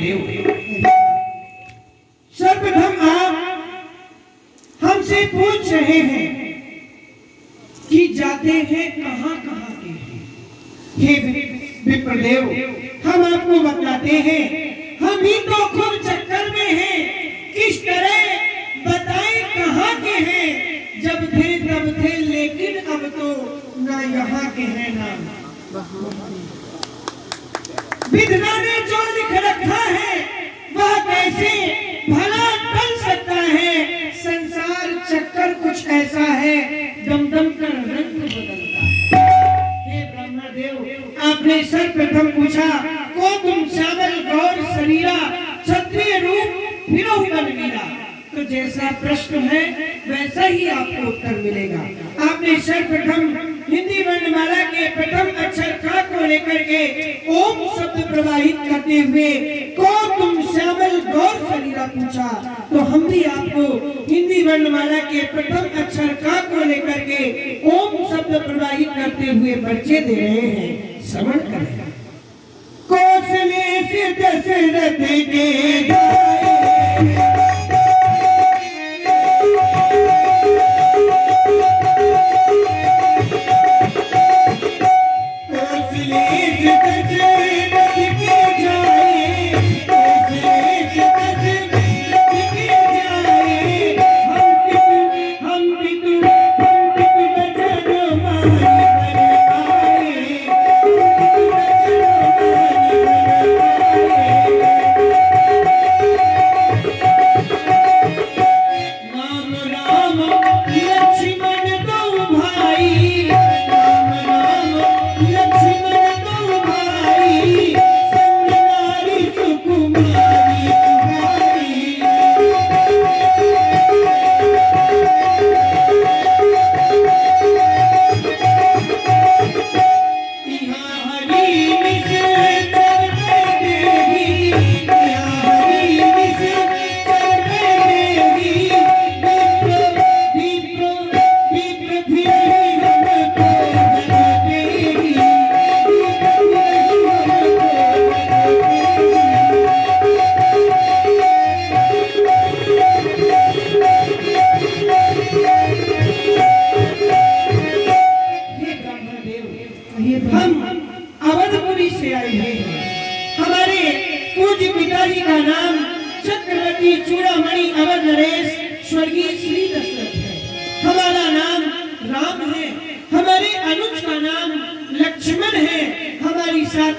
ब्रह्मदेव, सर्वप्रथम आप हमसे पूछ रहे हैं कि जाते हैं कहां कहां के हैं। हे विप्रदेव, हम आपको बताते हैं, हम भी तो खुद चक्कर में हैं, किस तरह बताएं कहां के हैं। जब थे तब थे, लेकिन अब तो ना यहाँ के हैं ना। विधाता ने जो लिख रखा है वह कैसे भला टल सकता है। संसार चक्कर कुछ ऐसा है, दम दम कर रंग बदलता है। हे ब्रह्मदेव, आपने सर्वप्रथम पूछा, को तुम श्यामल गौर शरीरा, क्षत्रिय रूप फिरो बनवीरा। तो जैसा प्रश्न है वैसा ही आपको उत्तर मिलेगा। आपने सर्वप्रथम हिंदी वर्णमाला के प्रथम अक्षर का को लेकर के ओम शब्द प्रवाहित करते हुए को तुम श्यामल गौर शरीरा पूछा, तो हम भी आपको हिंदी वर्णमाला के प्रथम अक्षर का को लेकर के ओम शब्द प्रवाहित करते हुए परिचय दे रहे हैं, श्रवण करें। कौशले से दशरथ के जाए,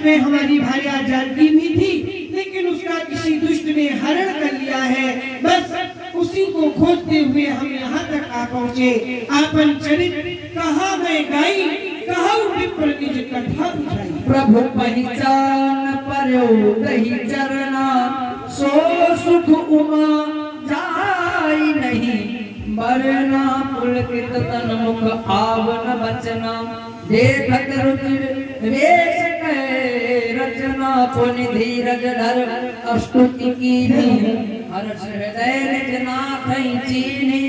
में हमारी भार्या जानकी भी थी, लेकिन उसका किसी दुष्ट ने हरण कर लिया है। बस उसी को खोजते हुए हम यहाँ तक आ पहुँचे। आपन चरित्र कहा मैं गाई, कहा विप्र निज कथा बुझाई। प्रभु पहचान पर्यो दही चरना, सो सुख उमा जाई नहीं। मरना पुलकित तन मुख आवन बचना, देखत रुचिर वेश रचना। पुनि धीरज धर अस्तुति कीनी, हर्ष हृदय निज नाथई चीनी।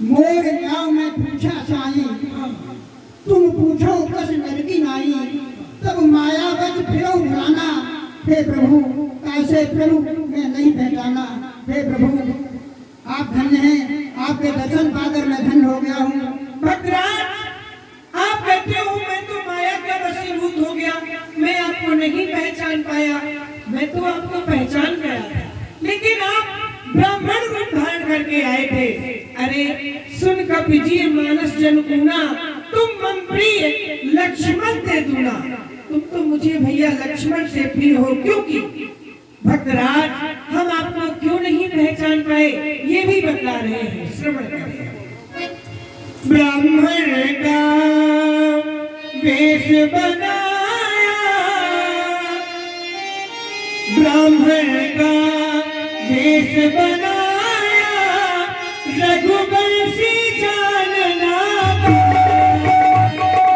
मोर गाँव में पूछा साई, तुम पूछो कस नरकी नाई। तब माया बच फिरो भुलाना, हे प्रभु कैसे प्रभु मैं नहीं पहचाना। हे प्रभु आप धन्य हैं, आपके दर्शन पाकर मैं धन्य हो गया हूँ। भद्राज, आप कहते हो मैं तो माया का वशीभूत हो गया, मैं आपको नहीं पहचान पाया। मैं तो आपको पहचान गया था, लेकिन आप ब्राह्मण रूप धारण करके आए थे। अरे सुन कपिजी मानस जन गुना, तुम मम प्रिय लक्ष्मण ते दूना। तुम तो मुझे भैया लक्ष्मण से प्रिय हो, क्योंकि भक्तराज हम आपको क्यों नहीं पहचान पाए ये भी बता रहे हैं, श्रवण करें। ब्राह्मण का वेश बनाया, ब्राह्मण का वेश बनाया, रघुवंशी जानना पाया।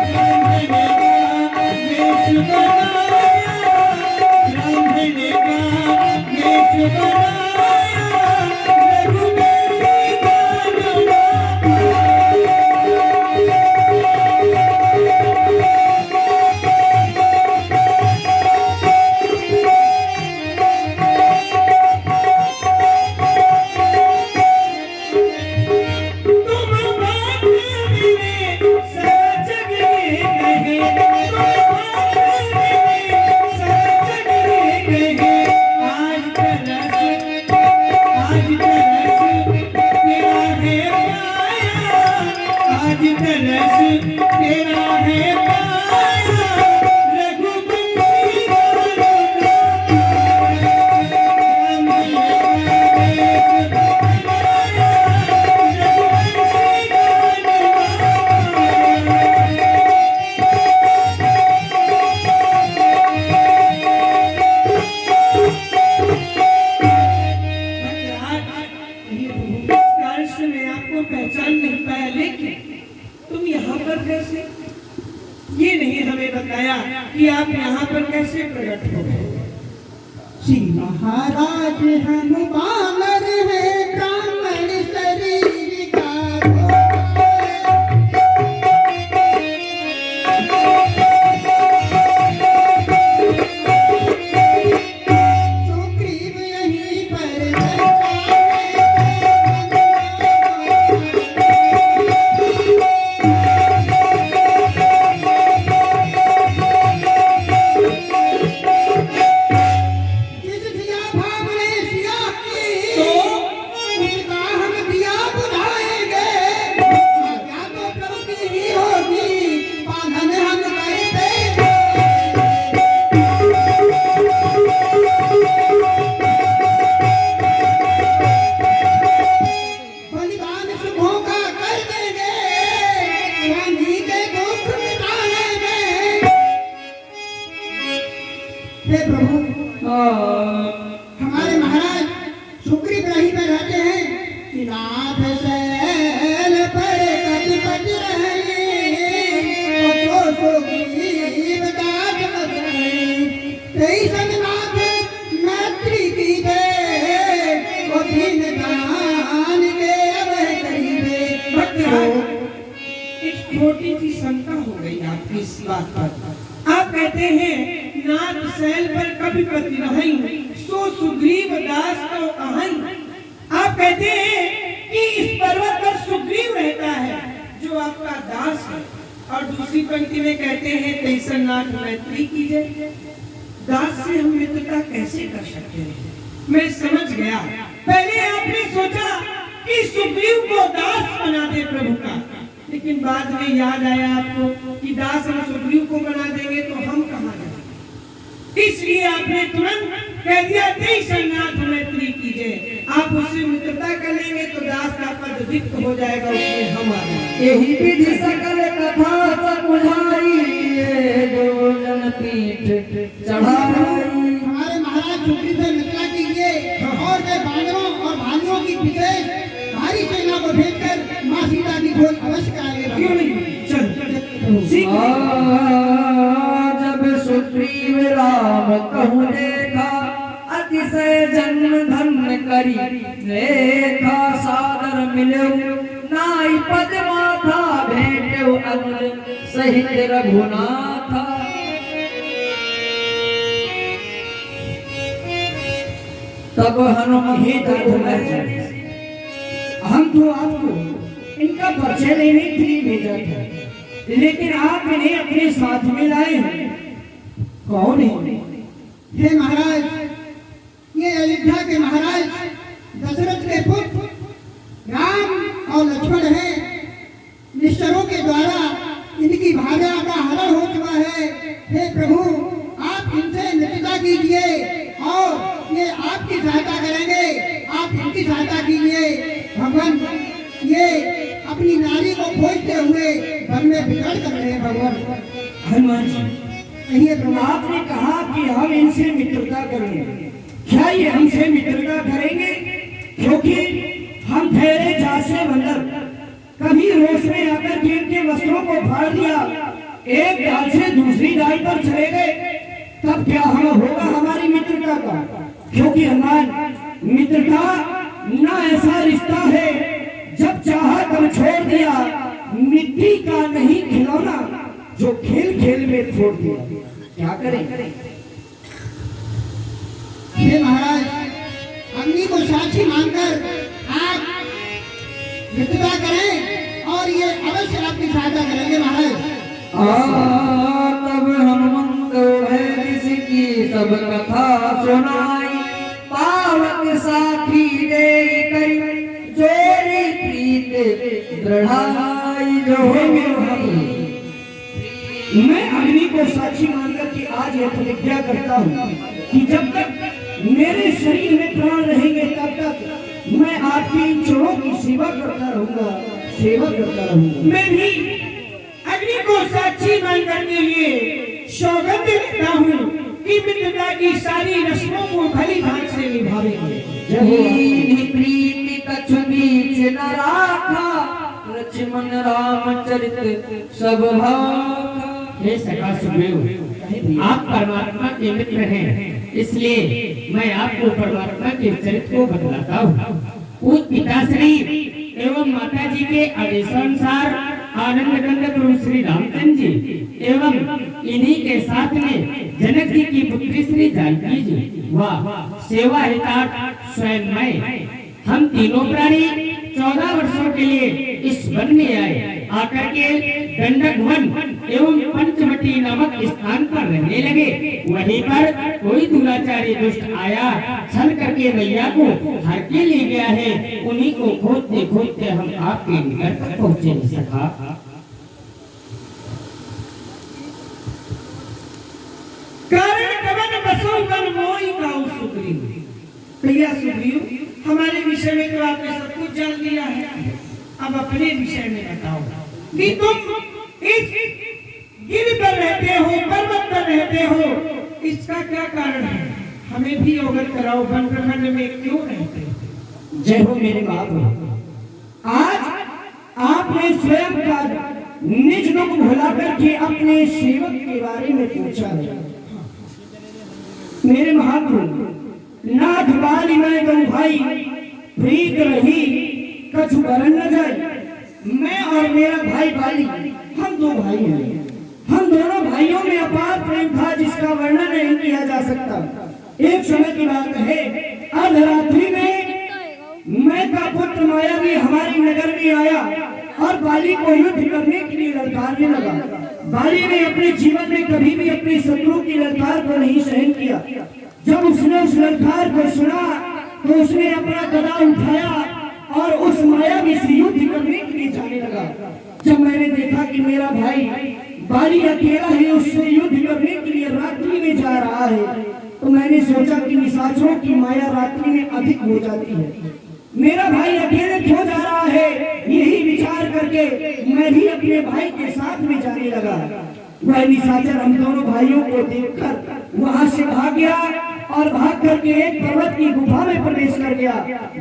ब्राह्मण का वेश बनाया, ब्राह्मण का वेश बनाया, रघुवंशी जानना पाया। कैसे? ये नहीं हमें बताया कि आप यहाँ पर कैसे प्रकट हो गए। श्री महाराज हम बानर हैं ब्राह्मण शरीर का सुग्रीव यहीं पर जिस दिया भावने सिया की उसका हम दिया बुझाएंगे क्या तो प्रभु की ही होगी पालन हम कर देंगे बलिदान सुखों का कर देंगे स्वामी के दुख मिटा लेंगे हे प्रभु हमारे महाराज सुग्रीव रही में रहते हैं कि नाथ सैल पर कट कट रहे तो सुग्रीव दास रहे तेई संगनाथ मैत्री की दे वो दीन दान के अब करीबे एक छोटी सी शंका हो गई आपकी इस बात पर। आप कहते हैं नाथ सैल पर कभी पति नहीं सो सुग्रीव दास को कहाई। आप कहते हैं कि इस पर्वत पर सुग्रीव रहता है जो आपका दास है, और दूसरी पंक्ति में कहते हैं तैसन नाथ मैत्री कीजिए। दास से हम मित्रता कैसे कर सकते हैं? मैं समझ गया। पहले आपने सोचा कि सुग्रीव को दास बना दे प्रभु का, लेकिन बाद में याद आया आपको कि दास हम सुग्रीव को बना देंगे तो हम कहाँ जाएंगे। इसलिए आपने तुरंत कह दिया नाथ मैत्री कीजिए। आप उससे मित्रता कर लेंगे तो दास का पद रिक्त हो जाएगा, उसमें हम आ जाएंगे। यही विधि सकल कथा समुझाई जो जन पीठ चढ़ाई। हमारे महाराज सुग्रीव से मित्रता कीजिए और वे बानरों और भालुओं की विशेष भारी सेना को भेजकर मां सीता की खोज अवश्य कराएंगे। क्यों नहीं? चल सीख जब सुग्रीव राम कहूँ देखा अतिशय जन्म धन्य करी लेखा सादर मिलो नाई पद माथा भेटो अनुज सहित रघुनाथा। तब हनुमान हम तो आपको इनका परिचय लेने के लिए भेजा था, लेकिन आप इन्हें अपने साथ में लाए हैं। कौन है? हे महाराज, ये अयोध्या के महाराज दशरथ के पुत्र राम और लक्ष्मण हैं। निश्चरों के द्वारा इनकी भार्या का हरण हो चुका है। हे प्रभु, आप इनसे मित्रता कीजिए और ये आपकी सहायता करेंगे। आप इनकी सहायता कीजिए। भगवान ये अपनी नारी को खोजते हुए वन में विचरण कर रहे हैं। भगवान हनुमान जी, कहिए प्रभु। आपने कहा कि हम इनसे मित्रता करेंगे, क्या ये हमसे मित्रता करेंगे? क्योंकि हम ठहरे जासे बंदर, कभी रोष में आकर के इनके वस्त्रों को फाड़ दिया, एक डाल से दूसरी डाल पर चले गए, तब क्या हम होगा हमारी मित्रता का? क्योंकि हनुमान, मित्रता ना ऐसा रिश्ता है जब चाहा तब छोड़ दिया, मिट्टी का नहीं खिलौना जो खेल खेल में छोड़ दिया। क्या करें? हे महाराज, अग्नि को साक्षी मानकर आप मित्रता करें और ये अवश्य आपकी सहायता करेंगे। महाराज तब हनुमंत की सब कथा सुनाई पावन साखी दे कई जोरी प्रीत दृढ़ाई जो मैं अग्नि को साक्षी मानकर कि आज यह प्रतिज्ञा करता हूँ कि जब तक मेरे शरीर में प्राण रहेंगे तब तक मैं आपकी चरणों की सेवा करता रहूंगा, सेवा करता रहूंगा। मैं भी अग्नि को साक्षी मानकर के लिए सौगंध लेता हूँ कि मित्रता की सारी रस्मों को भली भांति से निभावेंगे। प्रीति कछु बीच न राखा लक्ष्मण रामचरित सब भाखा। हे सखा सुग्रीव, आप परमात्मा के मित्र हैं, इसलिए मैं आपको परमात्मा के चरित्र को बतलाता हूँ। पूज्य पिताश्री एवं माता जी के आदेशानुसार आनंद गंग प्रभु श्री रामचंद्र जी एवं इन्हीं के साथ में जनक जी की पुत्री श्री जानकी जी व सेवा हितार्थ स्वयं मैं, हम तीनों प्राणी 14 वर्षों के लिए इस वन में आए। आकर के दंडक वन एवं पंचवटी नामक स्थान पर रहने लगे। वहीं पर कोई दुराचारी दुष्ट आया, छल करके भैया को हर के ले गया है। उन्हीं को खोजते खोजते हम आपके निकट तक पहुँचे नहीं सका। कारण कवन बसो वन मोई काऊ सुग्रीव। भैया सुग्रीव, हमारे विषय में तो आपने सब कुछ जान लिया है, अब अपने विषय में बताओ कि तुम इस गिर पर रहते हो, पर्वत पर रहते हो, इसका क्या कारण है? हमें भी अवगत कराओ, वन ब्रह्मांड में क्यों रहते हो? जय हो मेरे बाबू। आज आपने स्वयं का निज दुख भुला करके अपने सेवक के बारे में पूछा है। मेरे महाप्रभु, नाथ बाली मैं गौ भाई प्रीत रही कछु बरन न जाए। मैं और मेरा भाई बाली, हम दो भाई हैं। हम दोनों भाइयों में अपार प्रेम था जिसका वर्णन नहीं किया जा सकता। एक समय की बात है, अर्धरात्रि में मैं का पुत्र मायावी हमारी नगर में आया और बाली को युद्ध करने के लिए ललकारने लगा। बाली ने अपने जीवन में कभी भी अपने शत्रु की ललकार को नहीं सहन किया। जब उसने उस ललकार को सुना तो उसने अपना गदा उठाया और उस मायावी से युद्ध करने के लिए जाने लगा। जब मैंने देखा कि मेरा भाई बाली अकेला ही उससे युद्ध करने के लिए रात्रि में जा रहा है, तो मैंने सोचा कि निशाचरों की माया रात्रि में अधिक हो जाती है। मेरा भाई अकेले क्यों जा रहा है, यही विचार करके मैं भी अपने भाई के साथ में जाने लगा। वह निशाचर हम दोनों भाइयों को देखकर वहां से भाग गया और भाग करके एक पर्वत की गुफा में प्रवेश कर गया।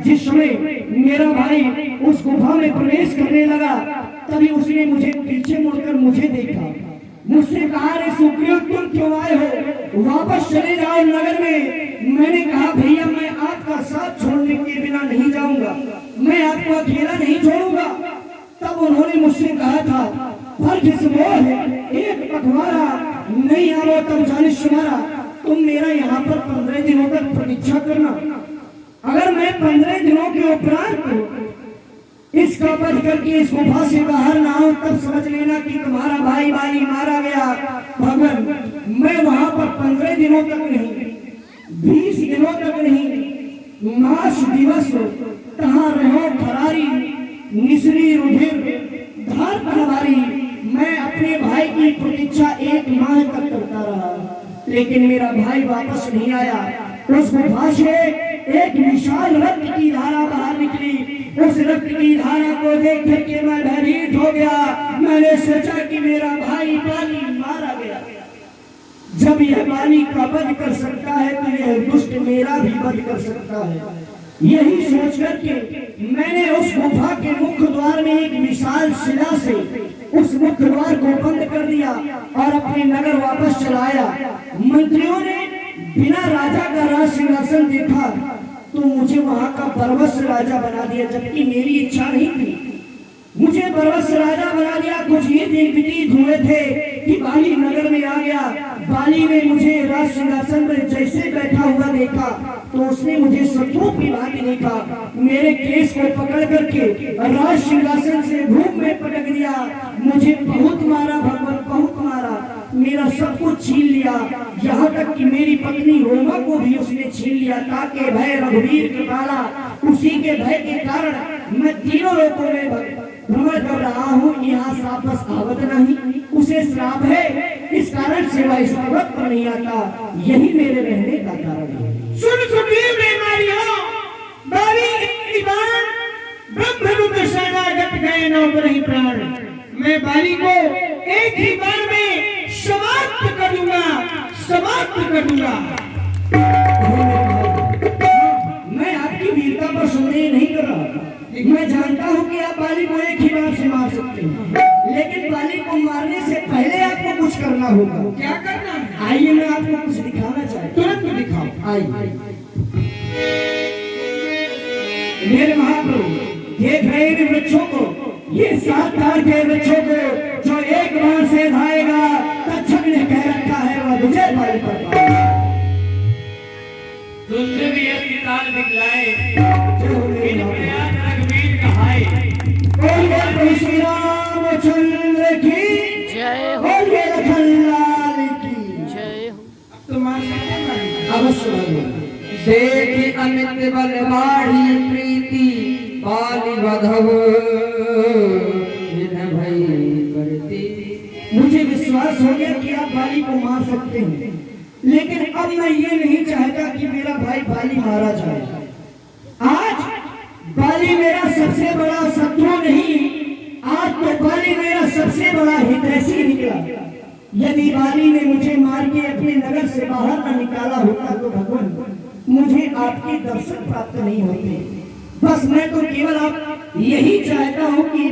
जिस समय मेरा भाई उस गुफा में प्रवेश करने लगा, तभी उसने मुझे पीछे मुड़कर मुझे देखा। मुझसे कहा, रे सुग्रीव, तुम क्यों आए हो? वापस चले जाओ नगर में। मैंने कहा, भैया मैं आपका साथ छोड़ने के बिना नहीं जाऊंगा, मैं आपको अकेला नहीं छोड़ूंगा। तब उन्होंने मुझसे कहा था, फर्क इस मोह है, एक पखवाड़ा नहीं आओ तब जानिश तुम्हारा। तुम मेरा यहाँ पर 15 दिनों तक प्रतीक्षा करना। अगर मैं 15 दिनों के उपरांत इसका वध करके इस गुफा से बाहर ना आऊं, तब समझ लेना कि तुम्हारा भाई बाली मारा गया। भगवान, मैं वहां पर 15 दिनों तक नहीं, 20 दिनों तक नहीं, मास दिवस तहां रहो फरारी, निसरी रुधिर धार तलवारी। मैं अपने भाई की प्रतीक्षा 1 माह तक करता रहा, लेकिन मेरा भाई वापस नहीं आया। उस गुफा से एक विशाल रक्त की धारा बाहर निकली। उस रक्त की धारा को देख करके मैं भयभीत हो गया। मैंने सोचा कि मेरा भाई बाली मारा गया। जब यह बाली का वध कर सकता है तो यह दुष्ट मेरा भी वध कर सकता है। यही सोच करके मैंने उस गुफा के मुख्य द्वार में एक विशाल शिला से उस मुख्य द्वार को बंद कर दिया और अपने नगर वापस चलाया। मंत्रियों ने बिना राजा का राज सिंहासन देखा तो मुझे वहां का बरवस राजा बना दिया, जबकि मेरी इच्छा नहीं थी। मुझे बरवस राजा बना दिया। कुछ ये दिन व्यतीत हुए थे कि बाली नगर में आ गया। बाली ने मुझे राज सिंहासन पर जैसे बैठा हुआ देखा तो उसने मुझे शत्रु की भांति देखा। मेरे केस को पकड़ करके राज सिंहासन से धूप में पटक दिया। मुझे बहुत मारा भगवान, बहुत मारा। मेरा सब कुछ छीन लिया, यहाँ तक कि मेरी पत्नी रोमा को भी उसने छीन लिया। ताके भय रघुवीर कृपाला, उसी के भय के कारण मैं तीनों लोगों में भ्रमण कर रहा हूँ। यहाँ वापस आवत नहीं, उसे श्राप है, इस कारण से वह इस पर्वत पर नहीं आता। यही मेरे रहने का कारण है। सुन सुग्रीव रे मारियो, बाली इतनी बार ब्रह्मरुद्र शरणागत गए न उपरहि प्राण। मैं बाली को एक ही बार में समाप्त कर दूंगा, समाप्त कर दूंगा। मैं आपकी वीरता पर संदेह नहीं कर रहा, मैं जानता हूँ कि आप बाली को एक ही बार से मार सकते हैं, लेकिन बाली को मारने से पहले आपको कुछ करना होगा। क्या करना है? आइए मैं आपको कुछ दिखाना चाहता हूँ। तुरंत दिखाओ। आइए मेरे महाप्रभु, देख रहे हैं इन वृक्षों को, ये 7 तार के वृक्षों को जो एक बार से धाएगा, तक्षक ने कह रखा है वह विजय पारी पर पाएगा। तुमने भी अपनी ताल दिखलाए, जय हो मेरे इन महाप्रभु। प्रयास रघुवीर कहाए। बोलिए प्रभु श्री रामचंद्र की जय हो, बोलिए लखनलाल की जय हो। अब तो मार सकते हैं। अवश्य भगवान। देखी अमित बल बाढ़ी प्रीति बाली वधव विन भई करती। मुझे विश्वास हो गया कि आप बाली को मार सकते हैं, लेकिन अब मैं ये नहीं चाहता कि मेरा भाई बाली मारा जाए। आज बाली मेरा सबसे बड़ा शत्रु नहीं, आज तो बाली मेरा सबसे बड़ा हितैषी निकला। यदि बाली ने मुझे मार के अपने नगर से बाहर न निकाला होता तो भगवान मुझे आपके दर्शन प्राप्त नहीं होते। बस मैं तो केवल आप यही चाहता हूँ कि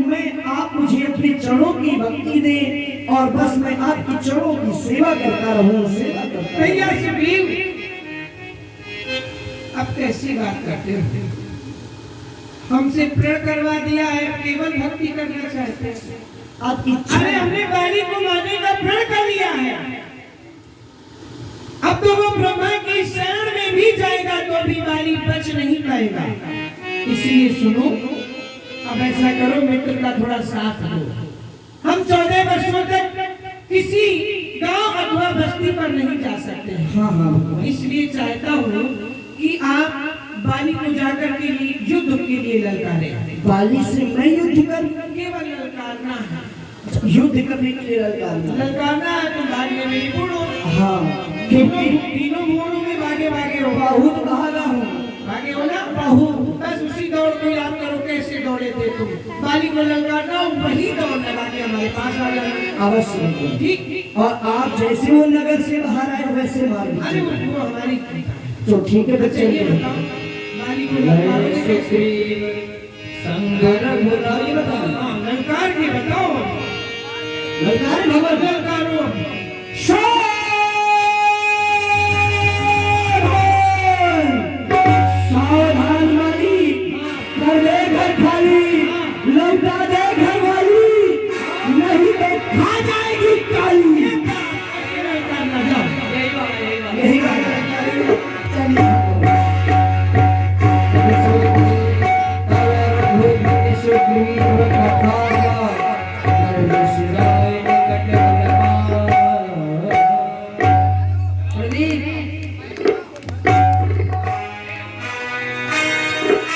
आप मुझे अपने चरणों की भक्ति दें और बस मैं आपकी चरणों की सेवा करता रहूं, सेवा करता रहूं। भैया सुग्रीव, अब कैसी बात करते हो? हमसे प्रण करवा दिया है, केवल भक्ति करना चाहते हैं। आपकी इच्छा अरे हमने बाली को मारने का प्रण कर लिया है। अब तो वो ब्रह्मा की शरण में भी जाएगा तो भी बाली बच नहीं पाएगा। इसलिए सुनो, अब ऐसा करो, मित्र का थोड़ा साथ दो। हम 14 वर्षों तक किसी गांव अथवा बस्ती पर नहीं जा सकते हैं। हाँ हाँ, इसलिए चाहता हूँ कि आप बाली को जाकर के लिए युद्ध के लिए ललकारें। बाली से मैं युद्ध कर, केवल ललकारना है। युद्ध करने के लिए ललकारना है तो भागने में निपुण हो। हाँ, क्योंकि तीनों मोड़ों में भागे भागे हो। बहुत भागा हूँ। भागे हो ना? बहुत। बस उसी दौड़ को याद करो, कैसे दौड़े थे तुम। बाली को ललकारना हो, वही दौड़ लगा के हमारे पास आ जाना। अवश्य भगवान। ठीक। और आप जैसे वो नगर से बाहर आए वैसे मार अरे दीजिए। वो हमारी तो ठीक है, तो चलिए चलिए। बताओ, बाली को लय ललकारोगे कैसे? सुग्रीव संग रघुराई। हाँ, ललकार के बताओ। ललकार भगवान।